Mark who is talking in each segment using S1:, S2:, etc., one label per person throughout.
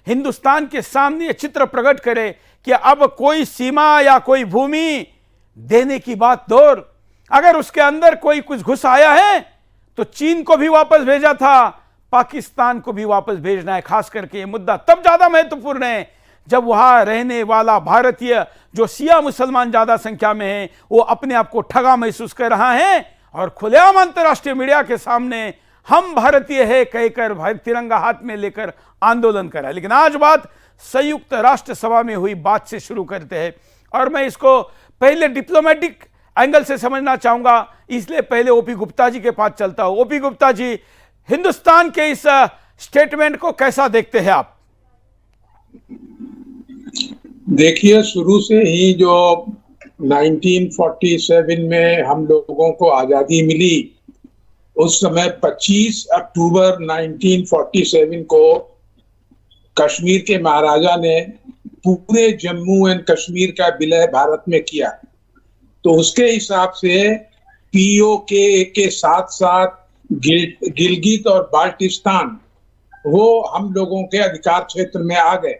S1: हिंदुस्तान के सामने ये चित्र प्रकट करे कि अब कोई सीमा या कोई भूमि देने की बात दूर, अगर उसके अंदर कोई कुछ घुस आया है तो चीन को भी वापस भेजा था, पाकिस्तान को भी वापस भेजना है। खास करके ये मुद्दा तब ज्यादा महत्वपूर्ण है जब वहां रहने वाला भारतीय जो शिया मुसलमान ज्यादा संख्या में है वो अपने आप को ठगा महसूस कर रहा है और खुलेआम अंतर्राष्ट्रीय मीडिया के सामने हम भारतीय है कहकर भारत तिरंगा हाथ में लेकर आंदोलन कर रहा है। लेकिन आज बात संयुक्त राष्ट्र सभा में हुई बात से शुरू करते हैं और मैं इसको पहले डिप्लोमेटिक एंगल से समझना चाहूंगा, इसलिए पहले ओपी गुप्ता जी के पास चलता हूं। ओपी गुप्ता जी, हिंदुस्तान के इस स्टेटमेंट को कैसा देखते हैं आप?
S2: देखिए, शुरू से ही जो 1947 में हम लोगों को आजादी मिली, उस समय 25 अक्टूबर 1947 को कश्मीर के महाराजा ने पूरे जम्मू एंड कश्मीर का विलय भारत में किया। तो उसके हिसाब से पीओके के साथ साथ गिलगित और बाल्टिस्तान वो हम लोगों के अधिकार क्षेत्र में आ गए।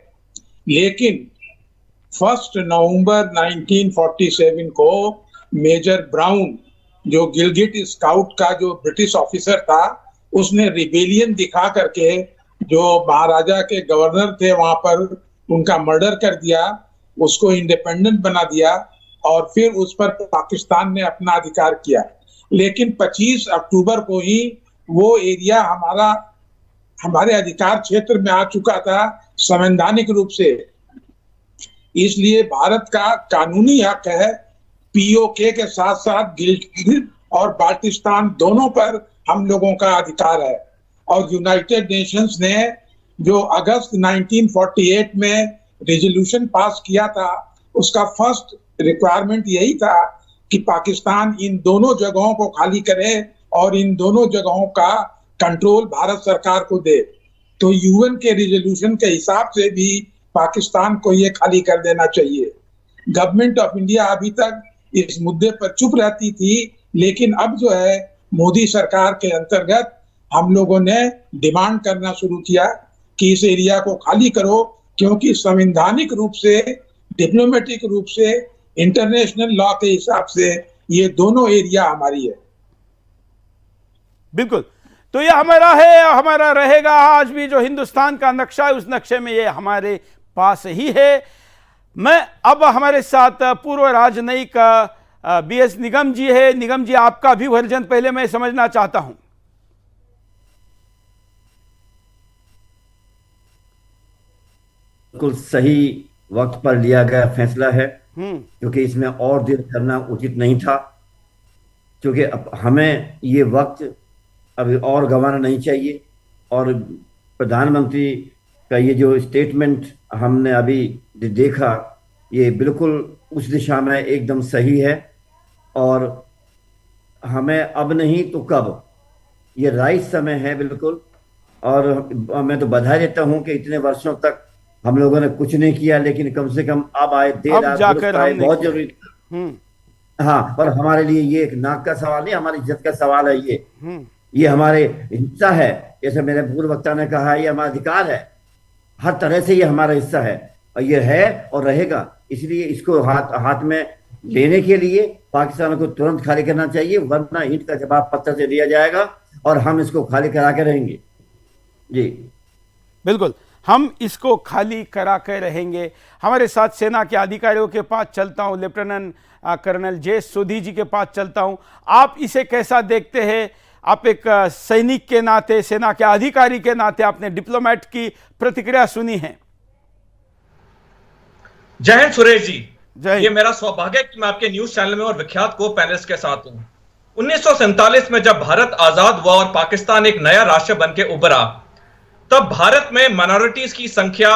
S2: लेकिन 1 नवंबर 1947 को मेजर ब्राउन, जो गिलगित स्काउट का जो ब्रिटिश ऑफिसर था, उसने रिबेलियन दिखा करके जो महाराजा के गवर्नर थे वहां पर उनका मर्डर कर दिया, उसको इंडिपेंडेंट बना दिया और फिर उस पर पाकिस्तान ने अपना अधिकार किया। लेकिन 25 अक्टूबर को ही वो एरिया हमारे अधिकार क्षेत्र में आ चुका था संवैधानिक रूप से। इसलिए भारत का कानूनी हक है पीओके के साथ साथ गिलगित और बाल्टिस्तान दोनों पर हम लोगों का अधिकार है। और यूनाइटेड नेशंस ने जो अगस्त 1948 में रेजोल्यूशन पास किया था, उसका फर्स्ट रिक्वायरमेंट यही था कि पाकिस्तान इन दोनों जगहों को खाली करे और इन दोनों जगहों का कंट्रोल भारत सरकार को दे। तो यूएन के रेजोल्यूशन के हिसाब से भी पाकिस्तान को ये खाली कर देना चाहिए। गवर्नमेंट ऑफ इंडिया अभी तक इस मुद्दे पर चुप रहती थी, लेकिन अब जो है मोदी सरकार के अंतर्गत हम लोगों ने डिमांड करना शुरू किया कि इस एरिया को खाली करो, क्योंकि संवैधानिक रूप से, डिप्लोमेटिक रूप से, इंटरनेशनल लॉ के हिसाब से ये दोनों एरिया हमारी है।
S1: बिल्कुल, तो ये हमारा है, हमारा रहेगा। आज भी जो हिंदुस्तान का नक्शा है उस नक्शे में ये हमारे पास ही है। मैं अब हमारे साथ पूर्व राजनयिक बीएस निगम जी है। निगम जी, आपका भी वर्जन पहले मैं समझना चाहता हूं।
S3: बिल्कुल सही वक्त पर लिया गया फैसला है, क्योंकि इसमें और देर करना उचित नहीं था, क्योंकि अब हमें ये वक्त अभी और गंवाना नहीं चाहिए। और प्रधानमंत्री का ये जो स्टेटमेंट हमने अभी देखा, ये बिल्कुल उस दिशा में एकदम सही है। और हमें अब नहीं तो कब, ये राइट समय है बिल्कुल। और मैं तो बधाई देता हूं कि इतने वर्षों तक हम लोगों ने कुछ नहीं किया, लेकिन कम से कम अब आए, देर आए, बहुत जरूरी। हाँ, और हमारे लिए ये एक नाक का सवाल नहीं, हमारी इज्जत का सवाल है। ये हमारे हिस्सा है, जैसे मेरे पूर्व वक्ता ने कहा, ये हमारा अधिकार है। हर तरह से ये हमारा हिस्सा है और ये है और रहेगा। इसलिए इसको हाथ में लेने के लिए पाकिस्तान को तुरंत खाली करना चाहिए, वरना ईंट का जवाब पत्थर से दिया जाएगा और हम इसको खाली करा के रहेंगे। जी
S1: बिल्कुल, हम इसको खाली करा के रहेंगे। हमारे साथ सेना के अधिकारियों के पास चलता हूं, लेफ्टिनेंट कर्नल जे सोधी जी के पास चलता हूं। आप इसे कैसा देखते हैं? आप एक सैनिक के नाते, सेना के अधिकारी के नाते, आपने डिप्लोमेट की प्रतिक्रिया सुनी है।
S4: जय हिंद सुरेश जी।
S1: जय।
S4: ये मेरा सौभाग्य है कि मैं आपके न्यूज चैनल में और विख्यात को पैनलिस्ट के साथ हूं। 1947 में जब भारत आजाद हुआ और पाकिस्तान एक नया राष्ट्र बन के उभरा, तब भारत में माइनॉरिटीज की संख्या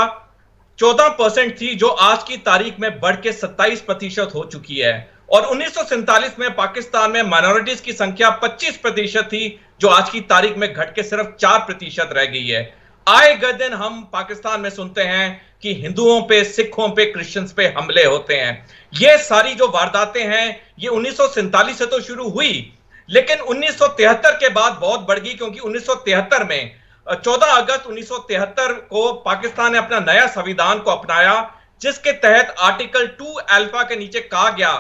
S4: 14% थी, जो आज की तारीख में बढ़ के 27% हो चुकी है। और 1947 में पाकिस्तान में माइनॉरिटीज की संख्या 25% थी, जो आज की तारीख में घट के सिर्फ 4% रह गई है। आए गए दिन हम पाकिस्तान में सुनते हैं कि हिंदुओं पे, सिखों पे, क्रिश्चियंस पे हमले होते हैं। ये सारी जो वारदातें हैं, ये 1947 से तो शुरू हुई, लेकिन 1973 के बाद बहुत बढ़ गई, क्योंकि 1973 में 14 अगस्त 1973 को पाकिस्तान ने अपना नया संविधान को अपनाया, जिसके तहत आर्टिकल 2 अल्फा के नीचे कहा गया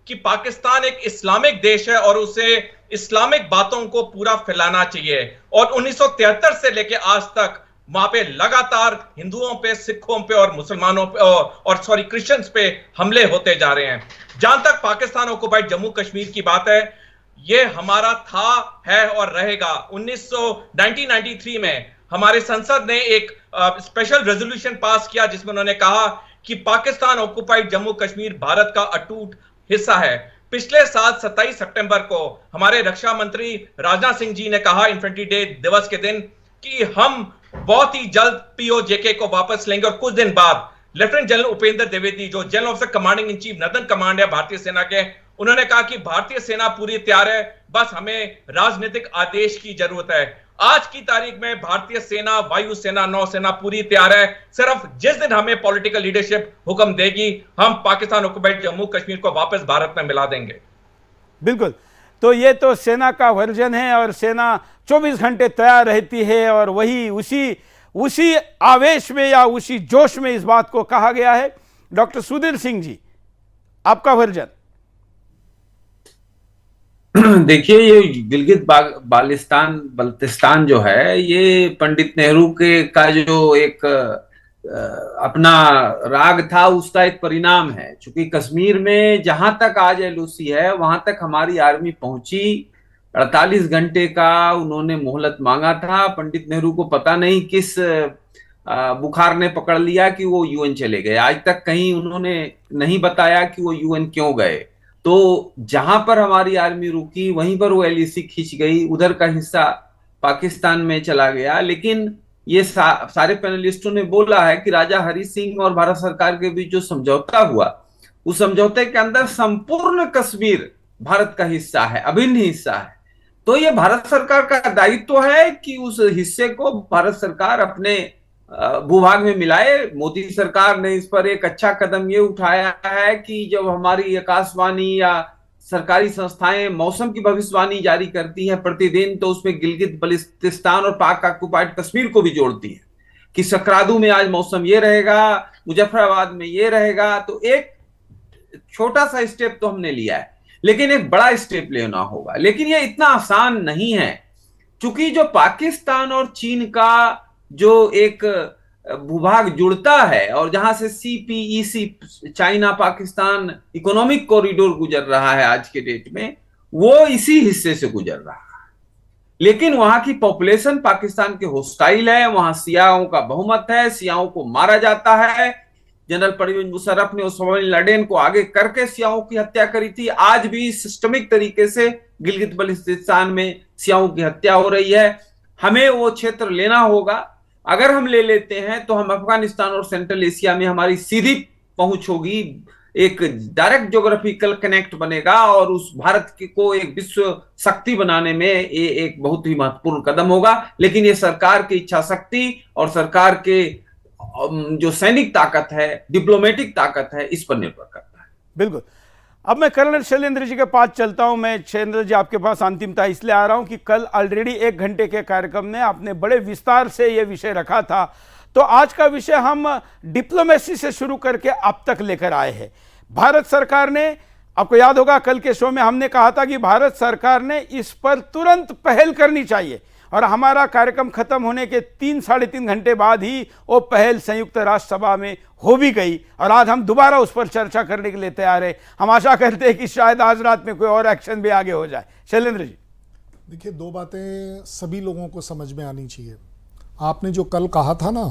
S4: कि पाकिस्तान एक इस्लामिक देश है और उसे इस्लामिक बातों को पूरा फैलाना चाहिए। और 1973 से लेके आज तक वहां पे लगातार हिंदुओं पे, सिखों पे और मुसलमानों पे और क्रिश्चियंस पे हमले होते जा रहे हैं। जहां तक पाकिस्तान ऑक्युपाइड जम्मू कश्मीर की बात है, ये हमारा था, है और रहेगा। 1993 में हमारे संसद ने एक स्पेशल रेजोल्यूशन पास किया जिसमें उन्होंने कहा कि पाकिस्तान ऑक्युपाइड जम्मू कश्मीर भारत का अटूट हिस्सा है। पिछले साल 27 सितंबर को हमारे रक्षा मंत्री राजनाथ सिंह जी ने कहा इन्फेंट्री डे दिवस के दिन कि हम बहुत ही जल्द पीओजेके को वापस लेंगे। और कुछ दिन बाद लेफ्टिनेंट जनरल उपेंद्र द्विवेदी, जो general officer commanding in chief northern command है भारतीय सेना के, उन्होंने कहा कि भारतीय सेना पूरी तैयार है, बस हमें राजनीतिक आदेश की जरूरत है। आज की तारीख में भारतीय सेना, वायुसेना, नौसेना पूरी तैयार है। सिर्फ जिस दिन हमें पॉलिटिकल लीडरशिप हुक्म देगी, हम पाकिस्तान ऑक्युपाइड जम्मू कश्मीर को वापस भारत में मिला देंगे।
S1: बिल्कुल, तो ये तो सेना का वर्जन है और सेना 24 घंटे तैयार रहती है और वही उसी आवेश में या उसी जोश में इस बात को कहा गया है। डॉक्टर सुधीर सिंह जी, आपका वर्जन।
S5: देखिए, ये गिलगित बाल्टिस्तान जो है, ये पंडित नेहरू के का जो एक अपना राग था, उसका एक परिणाम है। क्योंकि कश्मीर में जहां तक आज एलओसी है, वहां तक हमारी आर्मी पहुंची। 48 घंटे का उन्होंने मोहलत मांगा था। पंडित नेहरू को पता नहीं किस बुखार ने पकड़ लिया कि वो यूएन चले गए। आज तक कहीं उन्होंने नहीं बताया कि वो यूएन क्यों गए। तो जहां पर हमारी आर्मी रुकी, वहीं पर वो एलएसी खींच गई, उधर का हिस्सा पाकिस्तान में चला गया। लेकिन ये सारे पैनलिस्टों ने बोला है कि राजा हरि सिंह और भारत सरकार के बीच जो समझौता हुआ, उस समझौते के अंदर संपूर्ण कश्मीर भारत का हिस्सा है, अभिन्न हिस्सा है। तो ये भारत सरकार का दायित्व है कि उस हिस्से को भारत सरकार अपने भूभाग में मिलाए। मोदी सरकार ने इस पर एक अच्छा कदम ये उठाया है कि जब हमारी आकाशवाणी या सरकारी संस्थाएं मौसम की भविष्यवाणी जारी करती हैं प्रतिदिन, तो उसमें गिलगित बल्टिस्तान और पाक ऑक्युपाइड कश्मीर को भी जोड़ती है कि सकरादू में आज मौसम ये रहेगा, मुजफ्फराबाद में ये रहेगा। तो एक छोटा सा स्टेप तो हमने लिया है, लेकिन एक बड़ा स्टेप लेना होगा। लेकिन ये इतना आसान नहीं है, क्योंकि जो पाकिस्तान और चीन का जो एक भूभाग जुड़ता है और जहां से CPEC, China Pakistan economic corridor गुजर रहा है आज के डेट में, वो इसी हिस्से से गुजर रहा है। लेकिन वहां की पॉपुलेशन पाकिस्तान के होस्टाइल है, वहां सियाओं का बहुमत है, सियाओं को मारा जाता है। जनरल परवेज मुशर्रफ ने ओसामा बिन लादेन को आगे करके सियाओं की हत्या करी थी। आज भी सिस्टमिक तरीके से गिलगित बल्टिस्तान में सियाओं की हत्या हो रही है। हमें वो क्षेत्र लेना होगा। अगर हम ले लेते हैं तो हम अफगानिस्तान और सेंट्रल एशिया में हमारी सीधी पहुंच होगी, एक डायरेक्ट ज्योग्राफिकल कनेक्ट बनेगा और उस भारत को एक विश्व शक्ति बनाने में ये एक बहुत ही महत्वपूर्ण कदम होगा। लेकिन ये सरकार की इच्छा शक्ति और सरकार के जो सैनिक ताकत है, डिप्लोमेटिक ताकत है, इस पर निर्भर करता है।
S1: बिल्कुल। अब मैं कर्नल शैलेंद्र जी के पास चलता हूं। मैं शैलेंद्र जी आपके पास अंतिमता इसलिए आ रहा हूं कि कल ऑलरेडी 1 घंटे के कार्यक्रम में आपने बड़े विस्तार से यह विषय रखा था, तो आज का विषय हम डिप्लोमेसी से शुरू करके अब तक लेकर आए हैं। भारत सरकार ने, आपको याद होगा कल के शो में हमने कहा था कि भारत सरकार ने इस पर तुरंत पहल करनी चाहिए और हमारा कार्यक्रम खत्म होने के 3-3.5 घंटे बाद ही वो पहल संयुक्त राष्ट्र सभा में हो भी गई और आज हम दोबारा उस पर चर्चा करने के लिए तैयार है। हम आशा करते हैं कि शायद आज रात में कोई और एक्शन भी आगे हो जाए। शैलेंद्र जी,
S6: देखिए, 2 बातें सभी लोगों को समझ में आनी चाहिए। आपने जो कल कहा था ना,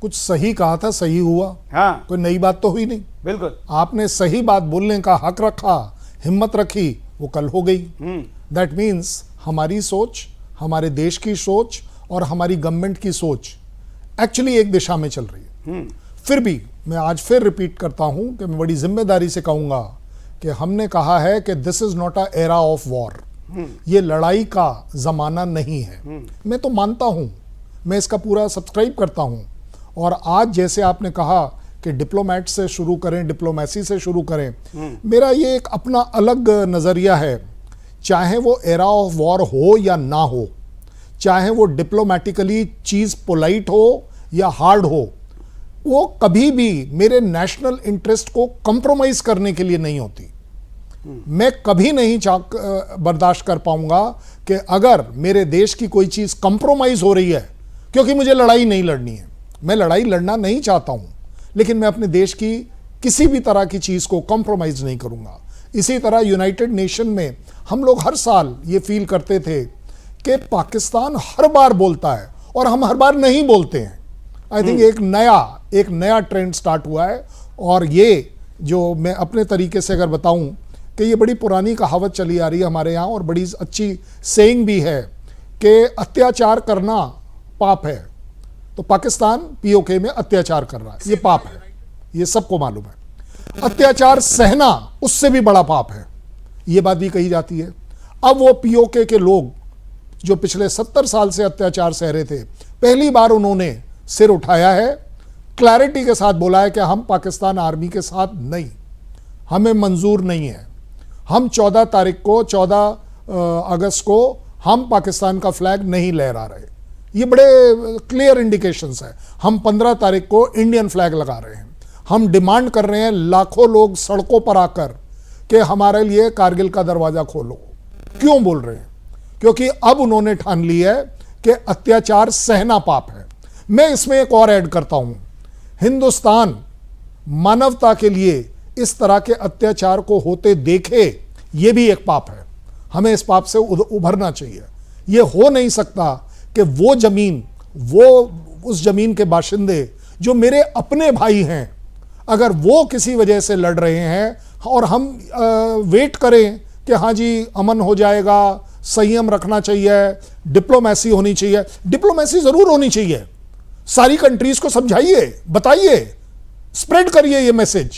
S6: कुछ सही कहा था, सही हुआ।
S1: हाँ,
S6: कोई नई बात तो हुई नहीं।
S1: बिल्कुल,
S6: आपने सही बात बोलने का हक रखा, हिम्मत रखी, वो कल हो गई। दैट मीन्स हमारी सोच, हमारे देश की सोच और हमारी गवर्नमेंट की सोच एक्चुअली एक दिशा में चल रही है। फिर भी मैं आज फिर रिपीट करता हूं कि मैं बड़ी जिम्मेदारी से कहूंगा कि हमने कहा है कि this is not a era of war. ये लड़ाई का जमाना नहीं है। मैं तो मानता हूं, मैं इसका पूरा सब्सक्राइब करता हूं। और आज जैसे आपने कहा कि डिप्लोमेट से शुरू करें, डिप्लोमेसी से शुरू करें, मेरा ये एक अपना अलग नजरिया है। चाहे वो एरा ऑफ वॉर हो या ना हो, चाहे वो डिप्लोमेटिकली चीज पोलाइट हो या हार्ड हो, वो कभी भी मेरे नेशनल इंटरेस्ट को कंप्रोमाइज करने के लिए नहीं होती। मैं कभी नहीं बर्दाश्त कर पाऊंगा कि अगर मेरे देश की कोई चीज कंप्रोमाइज हो रही है, क्योंकि मुझे लड़ाई नहीं लड़नी है, मैं लड़ाई लड़ना नहीं चाहता हूं, लेकिन मैं अपने देश की किसी भी तरह की चीज को कंप्रोमाइज नहीं करूंगा। इसी तरह यूनाइटेड नेशन में हम लोग हर साल ये फील करते थे कि पाकिस्तान हर बार बोलता है और हम हर बार नहीं बोलते हैं। आई थिंक एक नया ट्रेंड स्टार्ट हुआ है, और ये जो मैं अपने तरीके से अगर बताऊं कि ये बड़ी पुरानी कहावत चली आ रही है हमारे यहाँ, और बड़ी अच्छी सेइंग भी है कि अत्याचार करना पाप है। तो पाकिस्तान पीओके में अत्याचार कर रहा है, ये पाप है, ये सबको मालूम है। अत्याचार सहना उससे भी बड़ा पाप है, ये बात भी कही जाती है। अब वो पीओके के लोग जो पिछले 70 साल से अत्याचार सह रहे थे, पहली बार उन्होंने सिर उठाया है, क्लैरिटी के साथ बोला है कि हम पाकिस्तान आर्मी के साथ नहीं, हमें मंजूर नहीं है। हम 14 तारीख को 14 अगस्त को हम पाकिस्तान का फ्लैग नहीं लहरा रहे, ये बड़े क्लियर इंडिकेशंस है। हम 15 तारीख को इंडियन फ्लैग लगा रहे हैं। हम डिमांड कर रहे हैं लाखों लोग सड़कों पर आकर कि हमारे लिए कारगिल का दरवाजा खोलो। क्यों बोल रहे हैं? क्योंकि अब उन्होंने ठान ली है कि अत्याचार सहना पाप है। मैं इसमें एक और ऐड करता हूं, हिंदुस्तान मानवता के लिए इस तरह के अत्याचार को होते देखे, यह भी एक पाप है। हमें इस पाप से उभरना चाहिए। यह हो नहीं सकता कि वो जमीन, उस जमीन के बाशिंदे जो मेरे अपने भाई हैं, अगर वो किसी वजह से लड़ रहे हैं और हम वेट करें कि हाँ जी अमन हो जाएगा, संयम रखना चाहिए, डिप्लोमेसी होनी चाहिए। डिप्लोमेसी जरूर होनी चाहिए, सारी कंट्रीज को समझाइए, बताइए, स्प्रेड करिए ये मैसेज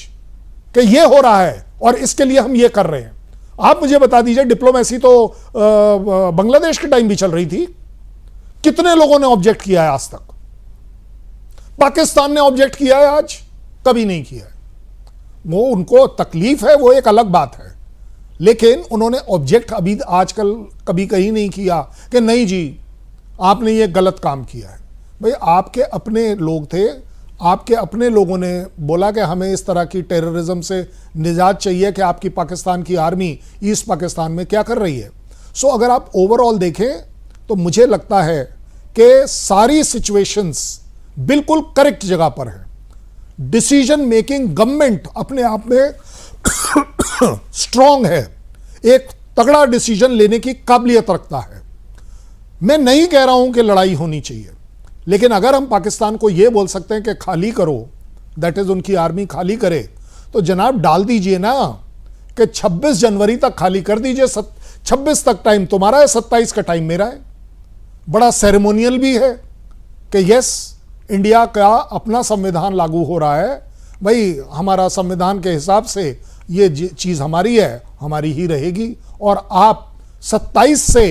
S6: कि ये हो रहा है और इसके लिए हम ये कर रहे हैं। आप मुझे बता दीजिए, डिप्लोमेसी तो बांग्लादेश के टाइम भी चल रही थी, कितने लोगों ने ऑब्जेक्ट किया है आज तक? पाकिस्तान ने ऑब्जेक्ट किया है आज? कभी नहीं किया है। वो उनको तकलीफ है, वो एक अलग बात है, लेकिन उन्होंने ऑब्जेक्ट अभी आजकल कभी कहीं नहीं किया कि नहीं जी आपने ये गलत काम किया है। भाई आपके अपने लोग थे, आपके अपने लोगों ने बोला कि हमें इस तरह की टेररिज्म से निजात चाहिए कि आपकी पाकिस्तान की आर्मी ईस्ट पाकिस्तान में क्या कर रही है। सो अगर आप ओवरऑल देखें तो मुझे लगता है कि सारी सिचुएशंस बिल्कुल करेक्ट जगह पर है। डिसीजन मेकिंग गवर्नमेंट अपने आप में स्ट्रांग है, एक तगड़ा डिसीजन लेने की काबिलियत रखता है। मैं नहीं कह रहा हूं कि लड़ाई होनी चाहिए, लेकिन अगर हम पाकिस्तान को यह बोल सकते हैं कि खाली करो, दैट इज उनकी आर्मी खाली करे, तो जनाब डाल दीजिए ना कि 26 जनवरी तक खाली कर दीजिए। 26 तक टाइम तुम्हारा है, 27 का टाइम मेरा है। बड़ा सेरेमोनियल भी है कि यस इंडिया का अपना संविधान लागू हो रहा है। भाई हमारा संविधान के हिसाब से ये चीज हमारी है, हमारी ही रहेगी, और आप 27 से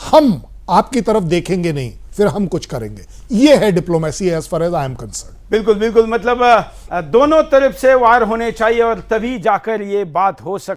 S6: हम आपकी तरफ देखेंगे नहीं, फिर हम कुछ करेंगे। ये है diplomacy as far as I am concerned.
S1: बिल्कुल बिल्कुल, मतलब दोनों तरफ से वार होने चाहिए और तभी जाकर ये बात हो सकती